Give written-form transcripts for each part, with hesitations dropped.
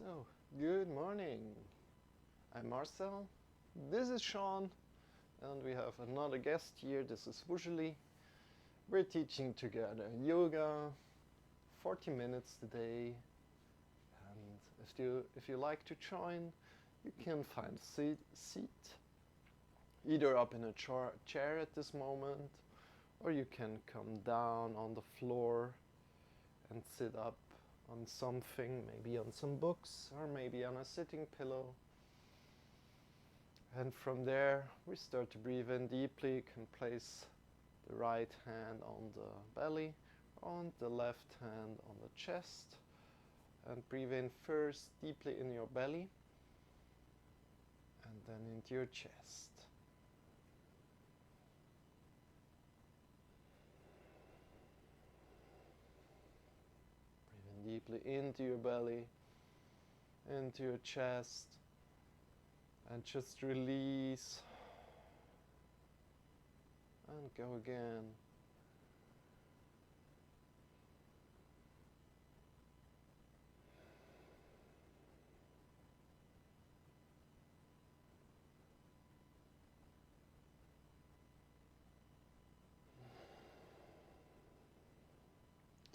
So, good morning. I'm Marcel, this is Shawn, and we have another guest here. This is Wushali. We're teaching together yoga, 40 minutes today. And if you like to join, you can find a seat either up in a chair at this moment, or you can come down on the floor and sit up on something, maybe on some books or maybe on a sitting pillow. And from there we start to breathe in deeply. You can place the right hand on the belly and the left hand on the chest, and breathe in first deeply in your belly and then into your chest. Deeply into your belly, into your chest, and just release and go again.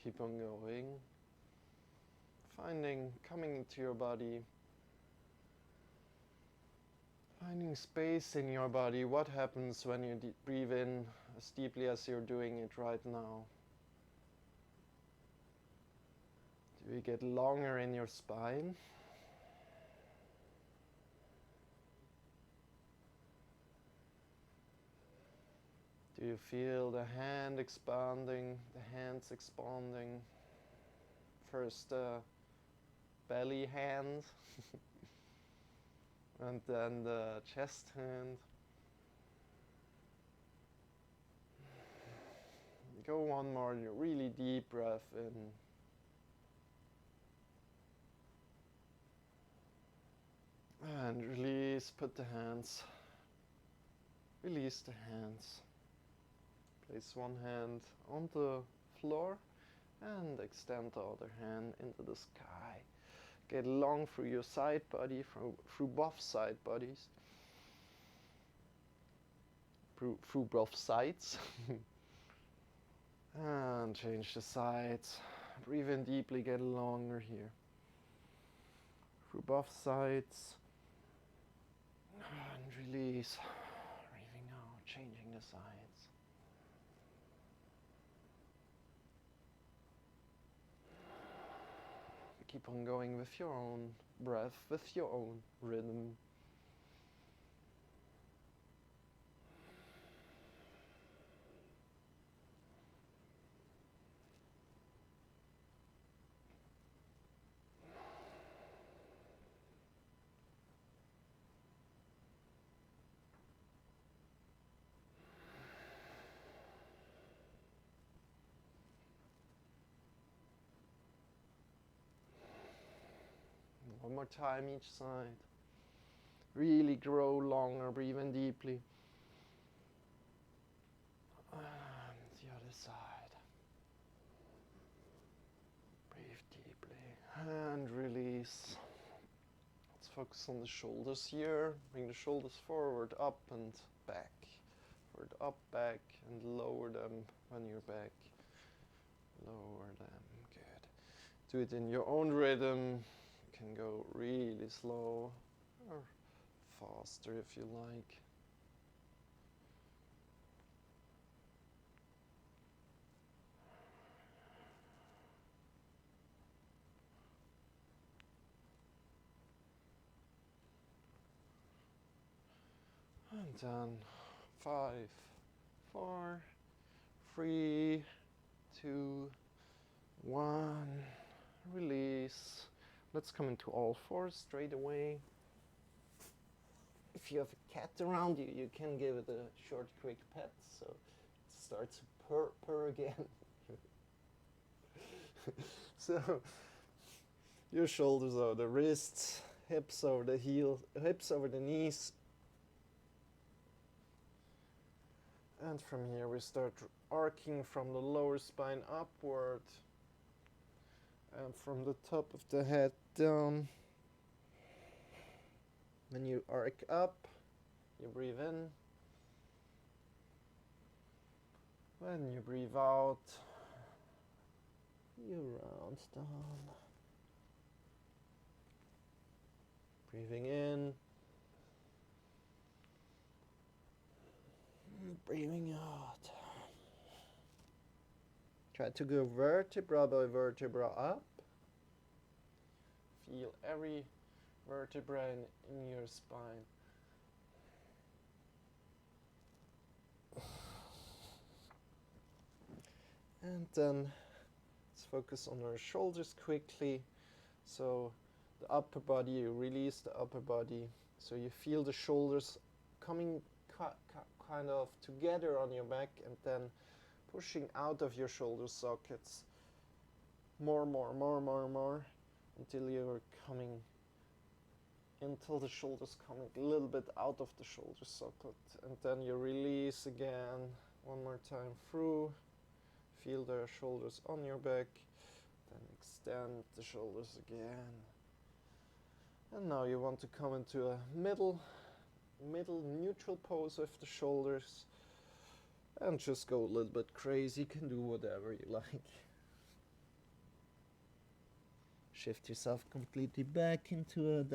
Keep on going. Coming into your body, finding space in your body. What happens when you breathe in as deeply as you're doing it right now? Do you get longer in your spine? Do you feel the hands expanding? First belly hand and then the chest hand. Go one more really deep breath in. And release, release the hands. Place one hand on the floor and extend the other hand into the sky. Get long through your side body, through both side bodies, through both sides. And change the sides. Breathe in deeply, get longer here. Through both sides. And release. Breathing out, changing the sides. Keep on going with your own breath, with your own rhythm. One more time each side. Really grow longer, breathe in deeply. And the other side. Breathe deeply and release. Let's focus on the shoulders here. Bring the shoulders forward, up and back. Forward, up, back, and lower them when you're back. Lower them, good. Do it in your own rhythm. You can go really slow or faster if you like. And then 5, 4, 3, 2, 1. Release. Let's come into all fours straight away. If you have a cat around you, you can give it a short, quick pet, so it starts to purr again. So your shoulders over the wrists, hips over the heels, hips over the knees. And from here we start arcing from the lower spine upward and from the top of the head down When you arc up, you breathe in. When you breathe out, you round down. Breathing in. Breathing out. Try to go vertebra by vertebra up. Feel every vertebra in your spine. And then let's focus on our shoulders quickly. So the upper body, you release the upper body. So you feel the shoulders coming kind of together on your back and then pushing out of your shoulder sockets. More, until you're coming, until the shoulders coming a little bit out of the shoulder socket. And then you release again, one more time through. Feel the shoulders on your back, then extend the shoulders again. And now you want to come into a middle neutral pose with the shoulders and just go a little bit crazy. You can do whatever you like. Shift yourself completely back into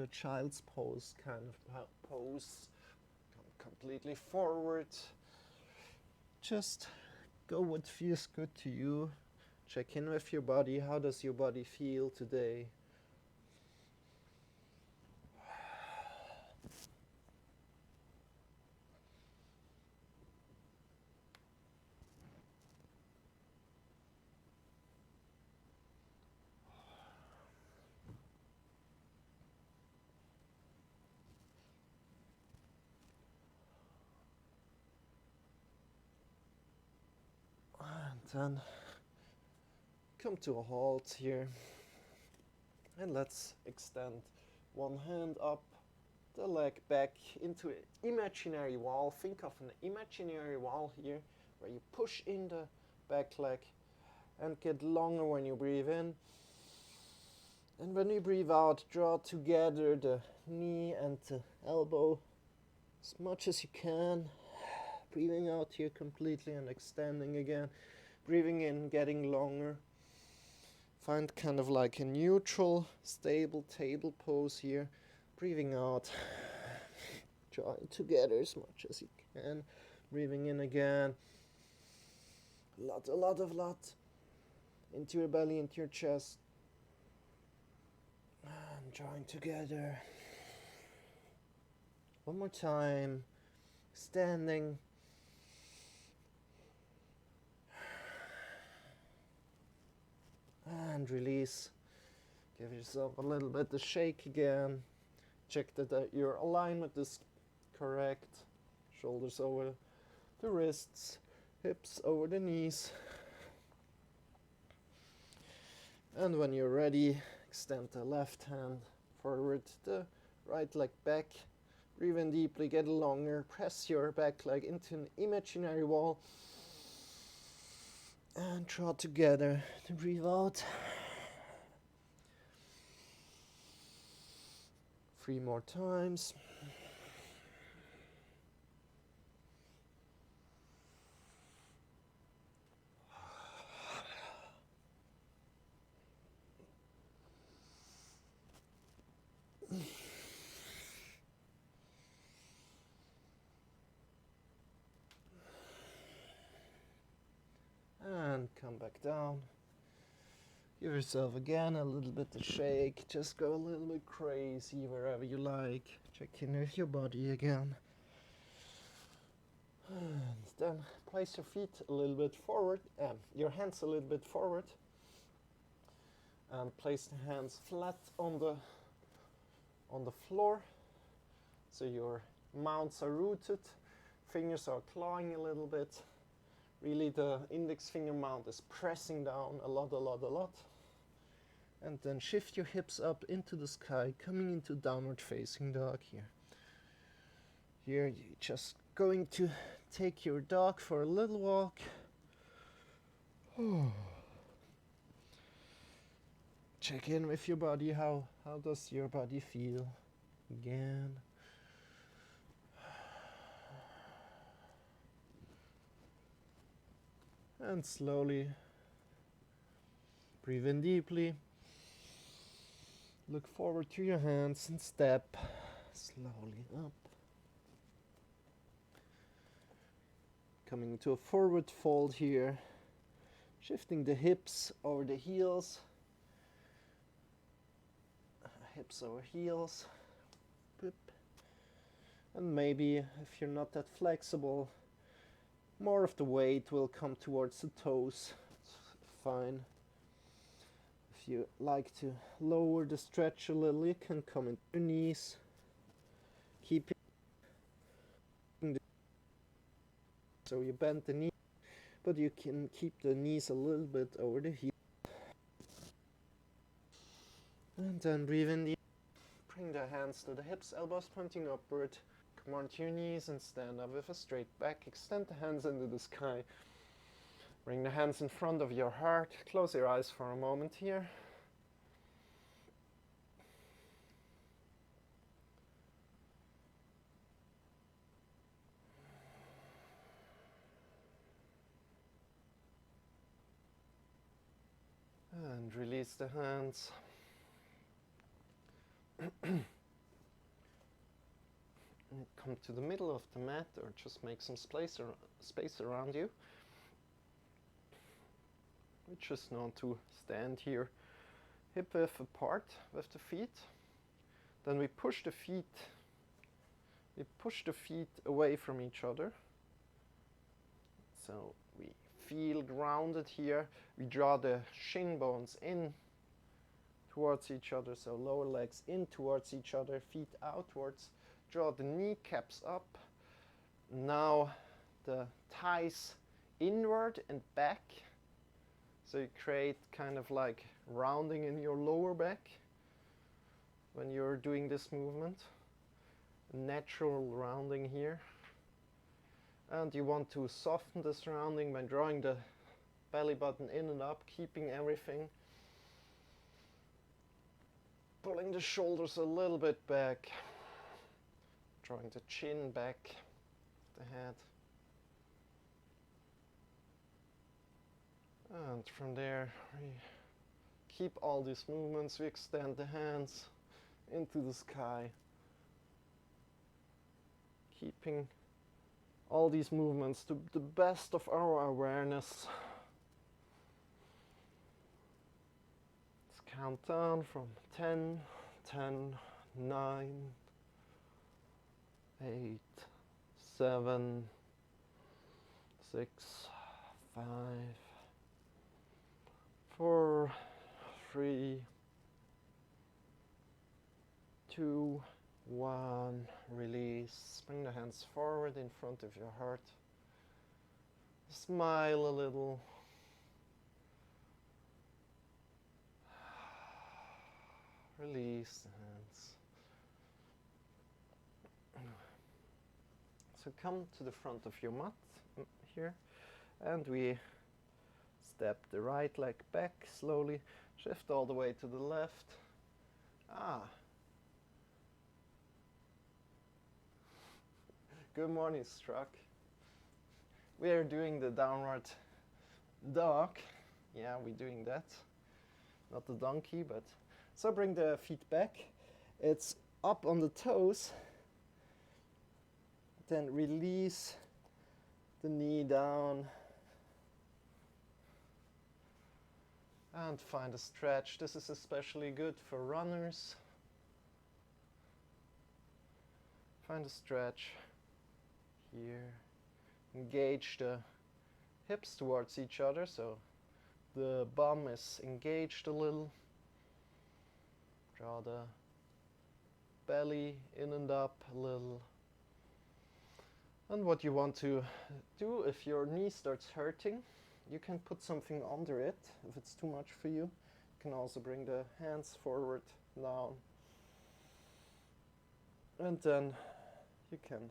a child's pose kind of pose. Come completely forward. Just go what feels good to you. Check in with your body. How does your body feel today? And then come to a halt here. And let's extend one hand up, the leg back into an imaginary wall. Think of an imaginary wall here where you push in the back leg and get longer when you breathe in. And when you breathe out, draw together the knee and the elbow as much as you can. Breathing out here completely and extending again. Breathing in, getting longer. Find kind of like a neutral, stable table pose here. Breathing out. Drawing together as much as you can. Breathing in again. A lot. Into your belly, into your chest. And drawing together. One more time. Standing. And release. Give yourself a little bit of shake again. Check that your alignment is correct. Shoulders over the wrists, hips over the knees. And when you're ready, extend the left hand forward, the right leg back. Breathe in deeply, get longer. Press your back leg into an imaginary wall. And draw together to breathe out. 3 more times. And come back down. Give yourself again a little bit of shake. Just go a little bit crazy wherever you like. Check in with your body again. And then place your feet a little bit forward, your hands a little bit forward. And place the hands flat on the floor. So your mounts are rooted. Fingers are clawing a little bit. Really the index finger mount is pressing down a lot. And then shift your hips up into the sky, coming into downward facing dog here. Here you're just going to take your dog for a little walk. Check in with your body. How does your body feel? Again. And slowly breathe in deeply. Look forward to your hands and step slowly up. Coming to a forward fold here. Shifting the hips over the heels. Hips over heels. Boop. And maybe if you're not that flexible, more of the weight will come towards the toes. It's fine. If you like to lower the stretch a little, you can come into your knees. Keep it so you bend the knee, but you can keep the knees a little bit over the heels. And then breathe in deep. Bring the hands to the hips, elbows pointing upward. Come onto your knees and stand up with a straight back. Extend the hands into the sky. Bring the hands in front of your heart. Close your eyes for a moment here. And release the hands. Come to the middle of the mat, or just make some space around you. We just want to stand here, hip width apart with the feet. Then we push the feet away from each other. So we feel grounded here. We draw the shin bones in towards each other, so lower legs in towards each other, feet outwards. Draw the kneecaps up. Now the thighs inward and back. So you create kind of like rounding in your lower back when you're doing this movement. Natural rounding here. And you want to soften this rounding by drawing the belly button in and up, keeping everything. Pulling the shoulders a little bit back. Drawing the chin back, the head. And from there, we keep all these movements. We extend the hands into the sky. Keeping all these movements to the best of our awareness. Let's count down from 10, 10, 9, 8, 7, 6, 5, 4, 3, 2, 1. Release. Bring the hands forward in front of your heart. Smile a little. Release the hands. So come to the front of your mat here, and we step the right leg back slowly, shift all the way to the left. Good morning, Struck. We are doing the downward dog. Yeah, we're doing that. Not the donkey, but... So bring the feet back. It's up on the toes. Then release the knee down. And find a stretch. This is especially good for runners. Find a stretch here. Engage the hips towards each other, so the bum is engaged a little. Draw the belly in and up a little. And what you want to do, if your knee starts hurting, you can put something under it. If it's too much for you, you can also bring the hands forward, down. And then you can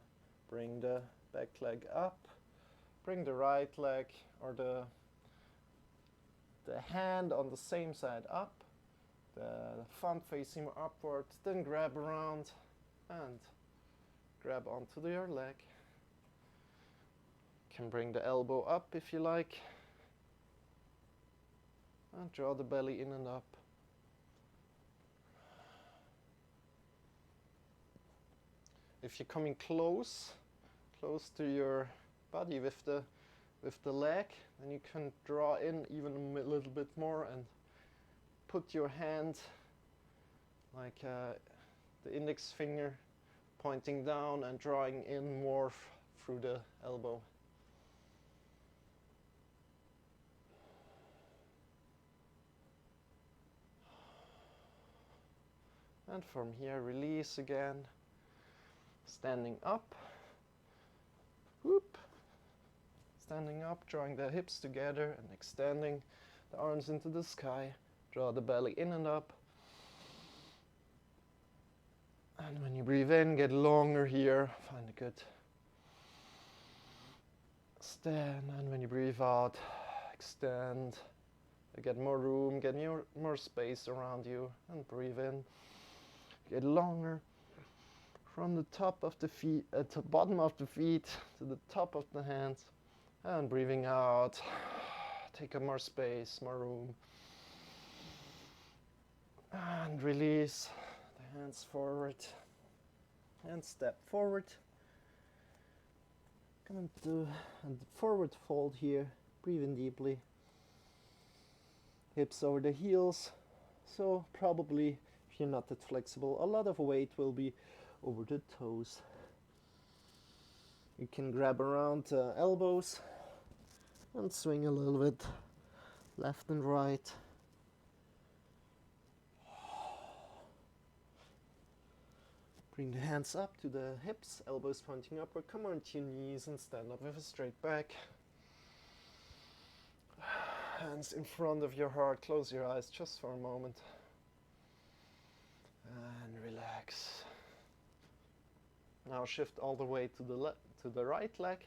bring the back leg up, bring the right leg or the hand on the same side up, the thumb facing upward, then grab around and grab onto your leg. You can bring the elbow up if you like, and draw the belly in and up. If you're coming close to your body with the leg, then you can draw in even a little bit more and put your hand like the index finger pointing down and drawing in more through the elbow. And from here, release again, standing up, whoop, standing up, drawing the hips together and extending the arms into the sky, draw the belly in and up. And when you breathe in, get longer here, find a good stand, and when you breathe out, extend, get more room, get more space around you, and breathe in, get longer from the top of the feet, at the bottom of the feet to the top of the hands, and breathing out, take up more space, more room, and release. Hands forward and step forward. Come into a forward fold here. Breathe in deeply. Hips over the heels. So probably, if you're not that flexible, a lot of weight will be over the toes. You can grab around elbows and swing a little bit left and right. Bring the hands up to the hips, elbows pointing upward. Come on to your knees and stand up with a straight back. Hands in front of your heart. Close your eyes just for a moment. And relax. Now shift all the way to the right leg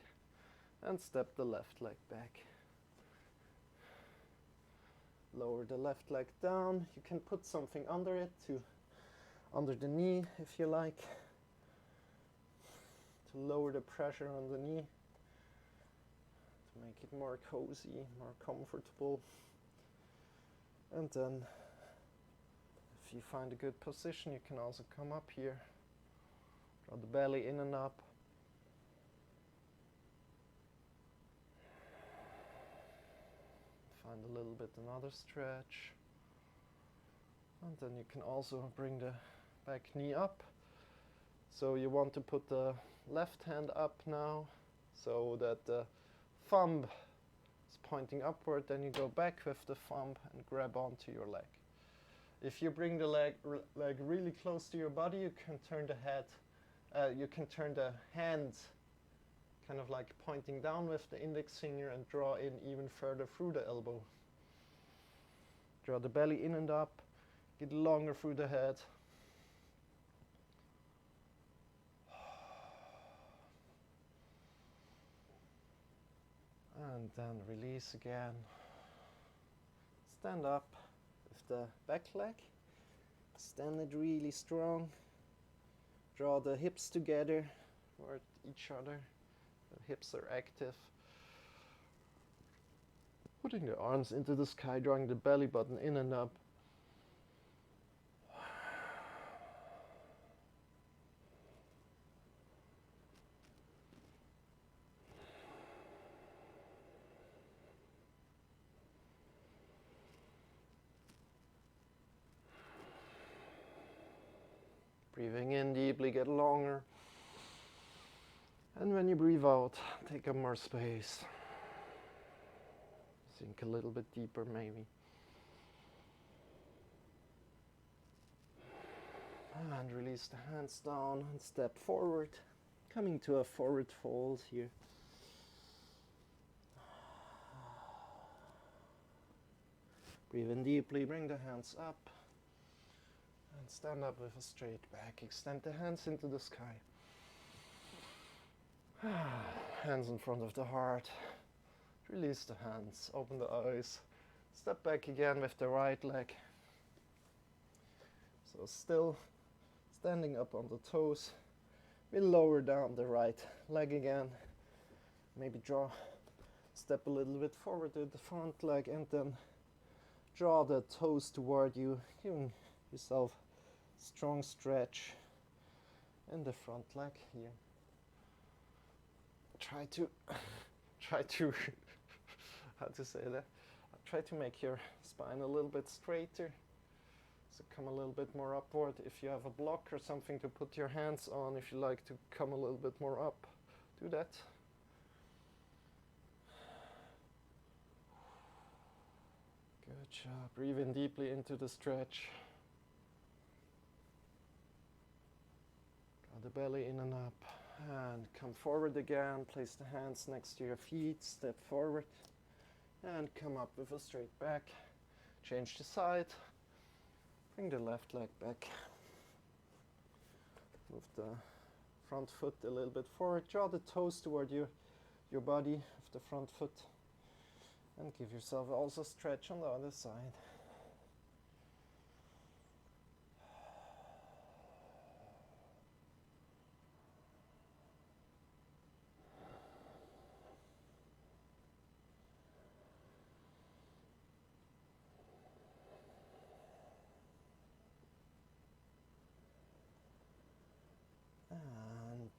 and step the left leg back. Lower the left leg down. You can put something under it under the knee if you like, to lower the pressure on the knee, to make it more cozy, more comfortable. And then if you find a good position, you can also come up here, draw the belly in and up. Find a little bit another stretch. And then you can also bring the back knee up. So you want to put the left hand up now so that the thumb is pointing upward. Then you go back with the thumb and grab onto your leg. If you bring the leg really close to your body, you can turn the head, you can turn the hand kind of like pointing down with the index finger and draw in even further through the elbow. Draw the belly in and up. Get longer through the head. And then release again. Stand up with the back leg. Stand it really strong. Draw the hips together toward each other. The hips are active. Putting the arms into the sky, drawing the belly button in and up. Breathing in deeply, get longer. And when you breathe out, take up more space. Sink a little bit deeper maybe. And release the hands down and step forward. Coming to a forward fold here. Breathe in deeply, bring the hands up. And stand up with a straight back. Extend the hands into the sky. Hands in front of the heart. Release the hands, open the eyes. Step back again with the right leg. So still Standing up on the toes. We lower down the right leg again. Maybe step a little bit forward with the front leg and then draw the toes toward you, giving yourself a strong stretch in the front leg here. Try to how to say that? Try to make your spine a little bit straighter. So come a little bit more upward. If you have a block or something to put your hands on, if you like to come a little bit more up, do that. Good job. Breathe in deeply into the stretch. Draw the belly in and up. And come forward again. Place the hands next to your feet. Step forward. And come up with a straight back. Change the side. Bring the left leg back. Move the front foot a little bit forward. Draw the toes toward your body of the front foot. And give yourself also stretch on the other side.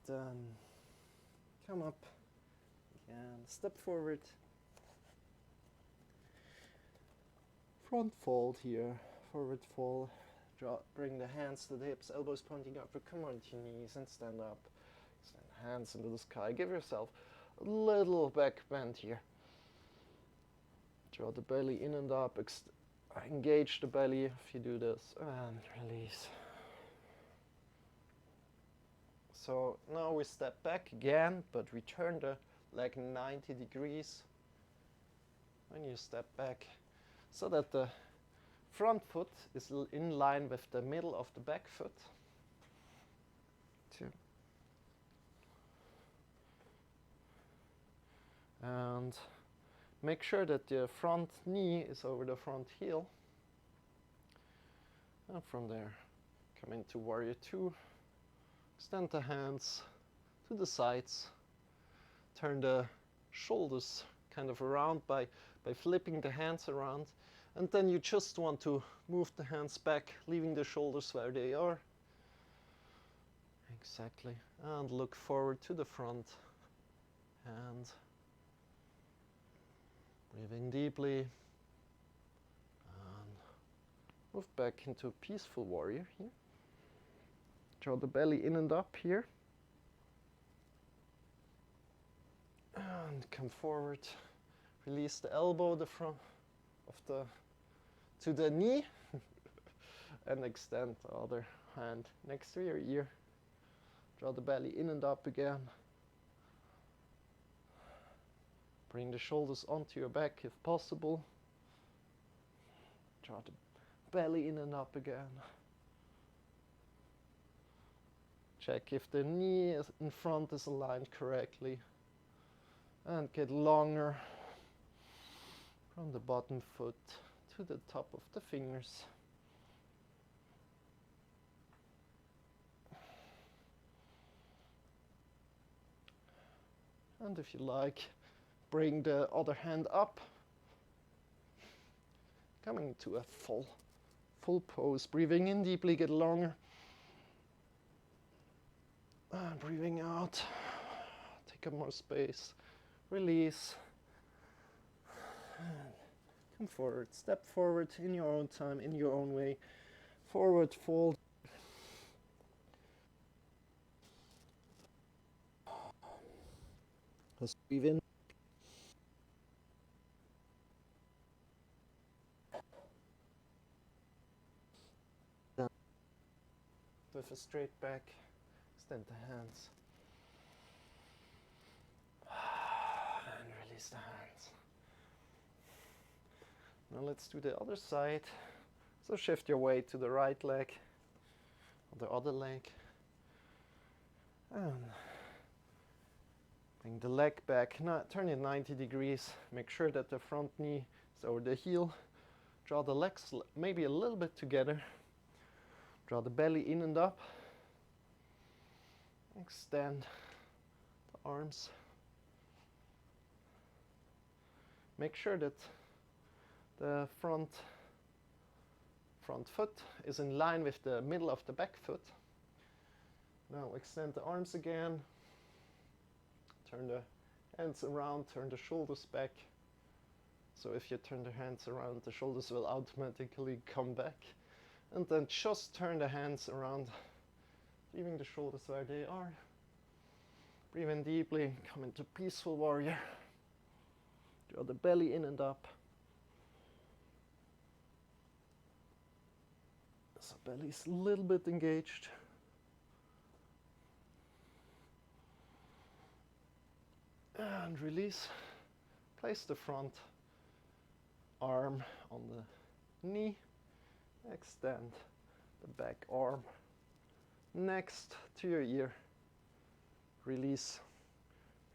And come up again, step forward. Front fold here, forward fold. Bring the hands to the hips, elbows pointing upward. Come on to your knees and stand up. Extend hands into the sky. Give yourself a little back bend here. Draw the belly in and up. Engage the belly if you do this. And release. So now we step back again, but return the leg 90 degrees when you step back, so that the front foot is in line with the middle of the back foot. And make sure that the front knee is over the front heel. And from there, come into Warrior 2. Extend the hands to the sides. Turn the shoulders kind of around by flipping the hands around. And then you just want to move the hands back, leaving the shoulders where they are. Exactly. And look forward to the front. And breathe in deeply. And move back into a peaceful warrior here. Draw the belly in and up here. And come forward. Release the elbow, the front of to the knee. And extend the other hand next to your ear. Draw the belly in and up again. Bring the shoulders onto your back if possible. Draw the belly in and up again. Check if the knee in front is aligned correctly. And get longer from the bottom foot to the top of the fingers. And if you like, bring the other hand up. Coming to a full pose. Breathing in deeply, get longer. And breathing out. Take up more space. Release. And come forward. Step forward in your own time, in your own way. Forward fold. Just breathe in. With a straight back, extend the hands. And release the hands. Now let's do the other side. So shift your weight to the right leg, or the other leg. And bring the leg back. Now turn it 90 degrees. Make sure that the front knee is over the heel. Draw the legs maybe a little bit together. Draw the belly in and up. Extend the arms. Make sure that the front foot is in line with the middle of the back foot. Now extend the arms again. Turn the hands around, turn the shoulders back. So if you turn the hands around, the shoulders will automatically come back. And then just turn the hands around, leaving the shoulders where they are. Breathe in deeply, come into peaceful warrior. Draw the belly in and up. So belly's a little bit engaged. And release. Place the front arm on the knee. Extend the back arm next to your ear. Release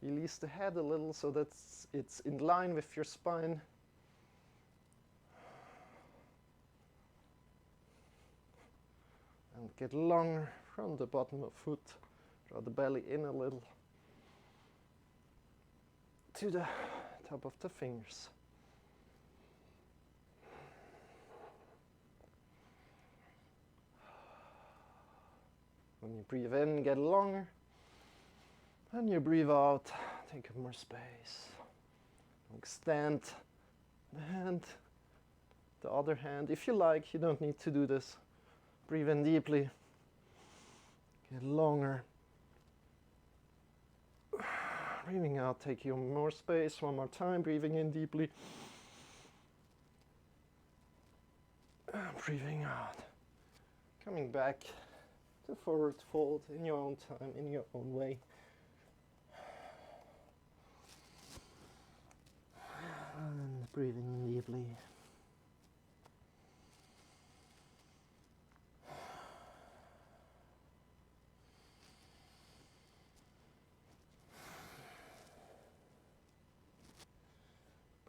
the head a little so that it's in line with your spine. And get longer from the bottom of foot. Draw the belly in a little to the top of the fingers. When you breathe in, get longer. When you breathe out, take up more space. Extend the hand, the other hand. If you like, you don't need to do this. Breathe in deeply. Get longer. Breathing out, take you more space. One more time, breathing in deeply. Breathing out. Coming back to forward fold in your own time, in your own way. And breathing in deeply.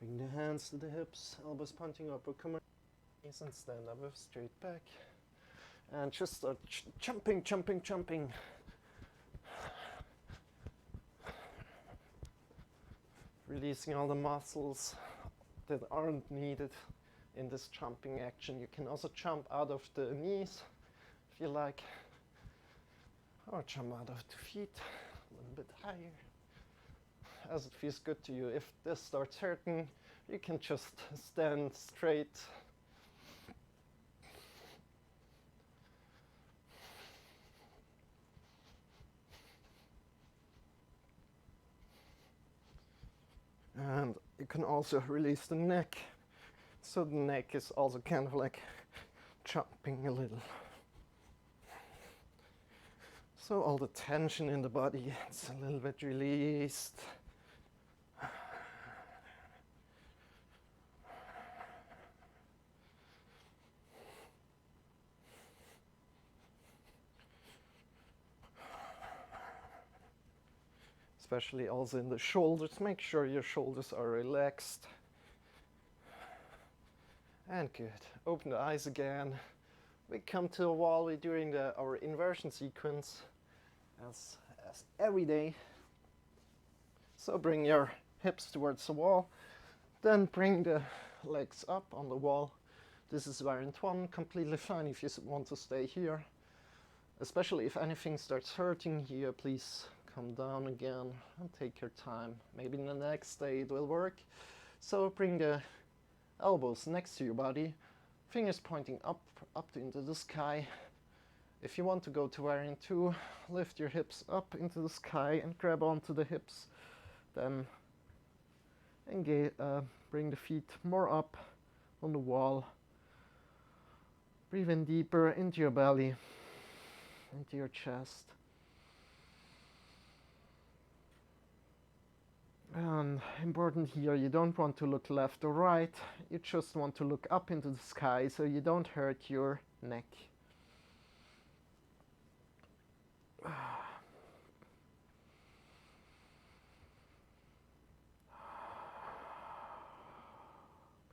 Bring the hands to the hips, elbows pointing upward, come on, knees and stand up with straight back. And just start jumping. Releasing all the muscles that aren't needed in this jumping action. You can also jump out of the knees if you like, or jump out of the feet a little bit higher as it feels good to you. If this starts hurting, you can just stand straight. And you can also release the neck. So the neck is also kind of like jumping a little. So all the tension in the body is a little bit released. Especially also in the shoulders. Make sure your shoulders are relaxed. And good. Open the eyes again. We come to a wall. We're doing our inversion sequence as every day. So bring your hips towards the wall. Then bring the legs up on the wall. This is variant 1. Completely fine if you want to stay here. Especially if anything starts hurting here, please come down again and take your time. Maybe in the next day it will work. So bring the elbows next to your body, fingers pointing up into the sky. If you want to go to variant 2, lift your hips up into the sky and grab onto the hips. Then engage, bring the feet more up on the wall. Breathe in deeper into your belly, into your chest. And important here, you don't want to look left or right, you just want to look up into the sky so you don't hurt your neck.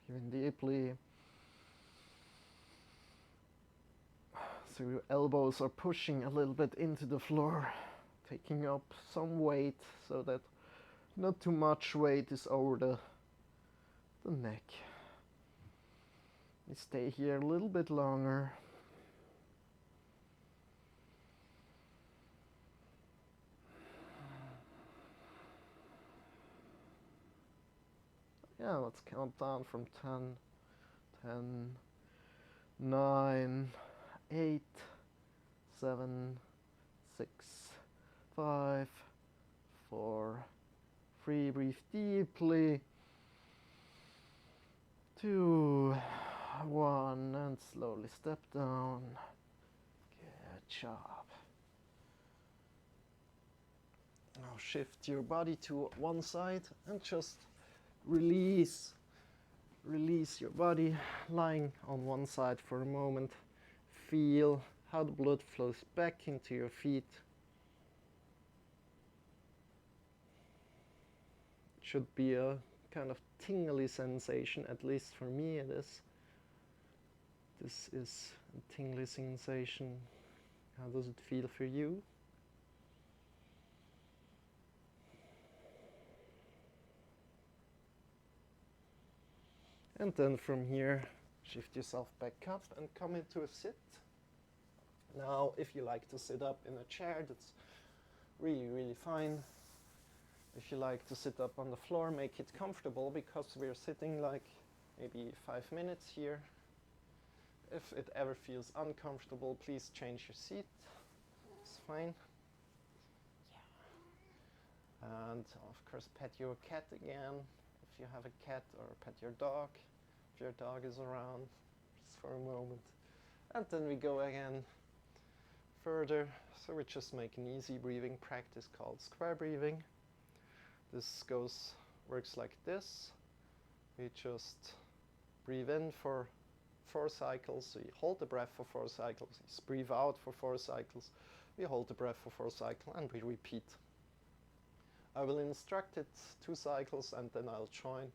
Breathe in deeply. So your elbows are pushing a little bit into the floor. taking up some weight so that not too much weight is over the neck. We stay here a little bit longer. Yeah, let's count down from 10, 10, 9, 8, 7, 6, 5, 4, 3, breathe deeply, 2, 1, and slowly step down. Good job. Now shift your body to one side and just release your body, lying on one side for a moment. Feel how the blood flows back into your feet. It should be a kind of tingly sensation, at least for me it is. This is a tingly sensation. How does it feel for you? And then from here, shift yourself back up and come into a sit. Now, if you like to sit up in a chair, that's really, really fine. If you like to sit up on the floor, make it comfortable, because we're sitting like maybe 5 minutes here. If it ever feels uncomfortable, please change your seat. It's fine. Yeah. And of course, pet your cat again, if you have a cat, or pet your dog, if your dog is around, just for a moment. And then we go again further. So we just make an easy breathing practice called square breathing. This works like this. We just breathe in for 4 cycles. So you hold the breath for 4 cycles. You breathe out for 4 cycles. We hold the breath for 4 cycles, and we repeat. I will instruct it 2 cycles, and then I'll join.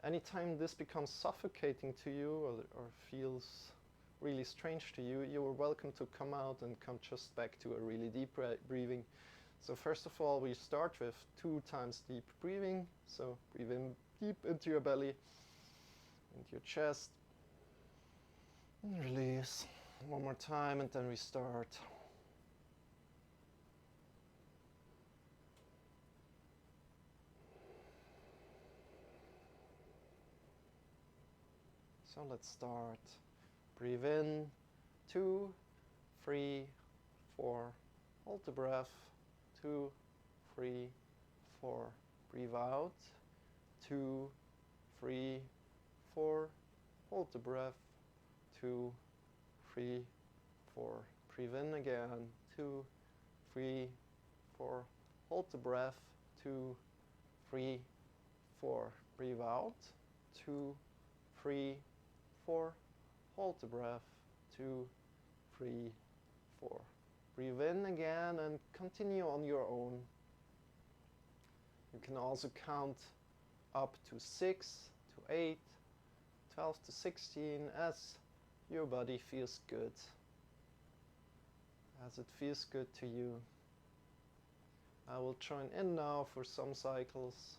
Anytime this becomes suffocating to you or feels really strange to you, you are welcome to come out and come just back to a really deep breathing. So first of all, we start with 2 times deep breathing. So breathe in deep into your belly, into your chest, and release. One more time, and then we start. So let's start. Breathe in, 2, 3, 4. Hold the breath, 2, 3, 4. Breathe out, 2, 3, 4. Hold the breath, 2, 3, 4. Breathe in again, 2, 3, 4. Hold the breath, 2, 3, 4. Breathe out, 2, 3, 4. Hold the breath, 2, 3, 4. Breathe in again and continue on your own. You can also count up to 6, to 8, 12 to 16 as your body feels good, as it feels good to you. I will join in now for some cycles,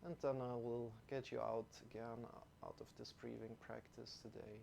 and then I will get you out again, out of this breathing practice today.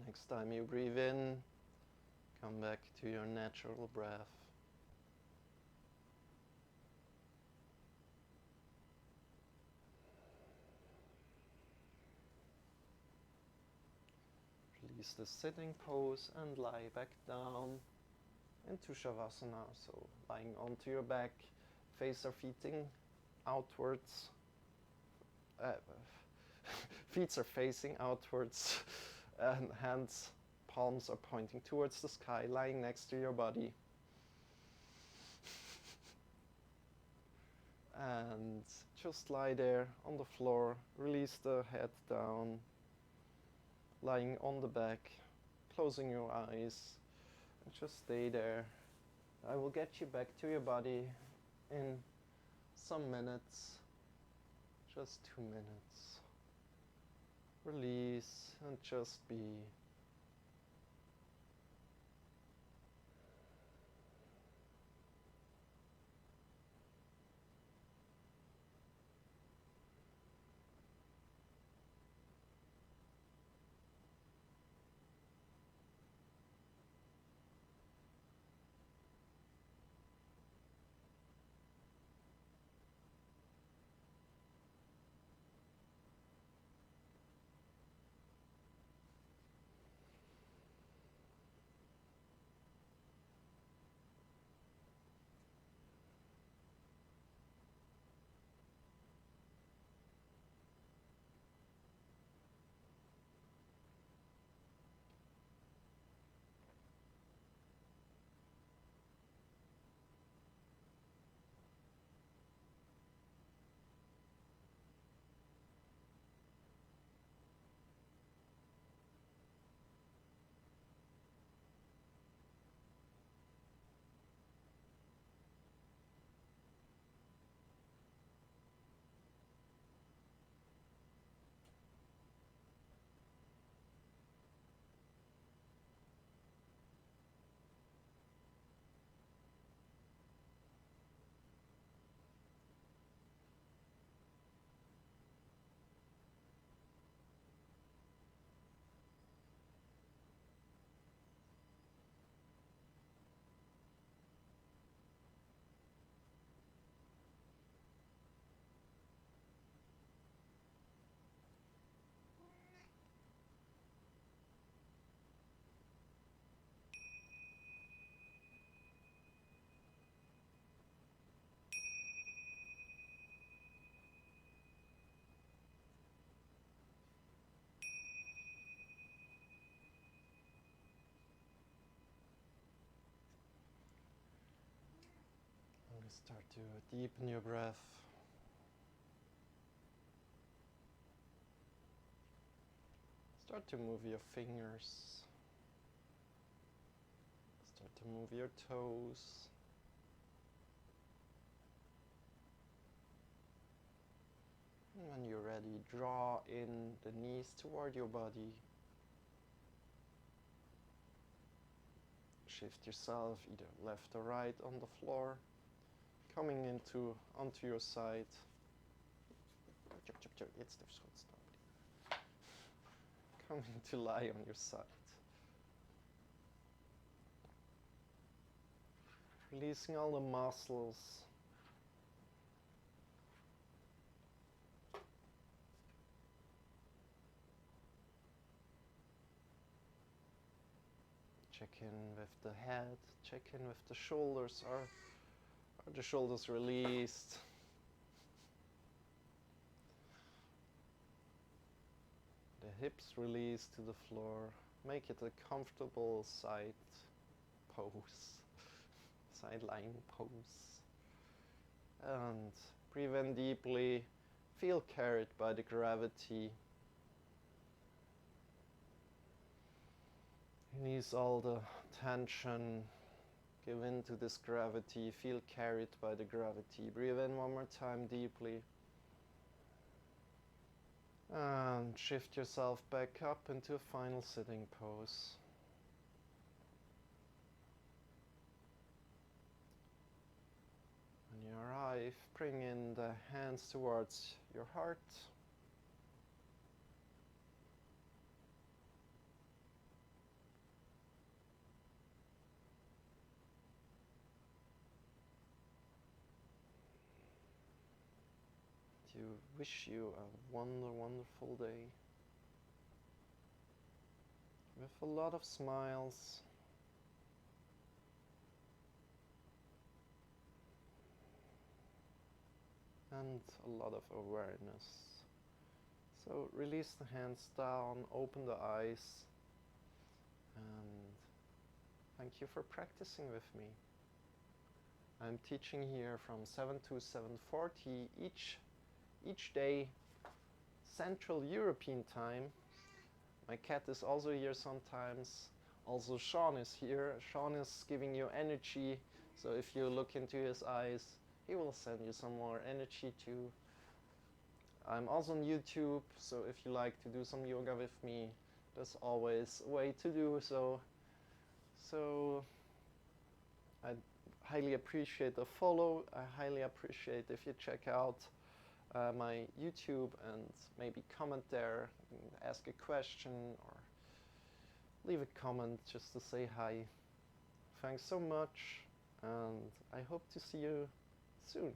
Next time you breathe in, come back to your natural breath. Release the sitting pose and lie back down into Shavasana. So lying onto your back, face are feeting outwards. Feet are facing outwards and hands, palms are pointing towards the sky, lying next to your body. And just lie there on the floor, release the head down, lying on the back, closing your eyes, and just stay there. I will get you back to your body in some minutes, just 2 minutes. Release and just be. Start to deepen your breath. Start to move your fingers. Start to move your toes. And when you're ready, draw in the knees toward your body. Shift yourself either left or right on the floor. Coming onto your side. Coming to lie on your side. Releasing all the muscles. Check in with the head, check in with the shoulders. Are the shoulders released? The hips released to the floor. Make it a comfortable side pose, side lying pose. And breathe in deeply. Feel carried by the gravity. Release all the tension. Give in to this gravity. Feel carried by the gravity. Breathe in one more time deeply. And shift yourself back up into a final sitting pose. When you arrive, bring in the hands towards your heart. wish you a wonderful day with a lot of smiles and a lot of awareness. So release the hands down, open the eyes, and thank you for practicing with me. I'm teaching here from 7 to 7:40 each day, Central European time. My cat is also here sometimes. Also Shawn is here. Shawn is giving you energy, so if you look into his eyes, he will send you some more energy too. I'm also on YouTube, so if you like to do some yoga with me, there's always a way to do so. So I highly appreciate the follow. I highly appreciate if you check out my YouTube and maybe comment there, ask a question or leave a comment just to say hi. Thanks so much, and I hope to see you soon.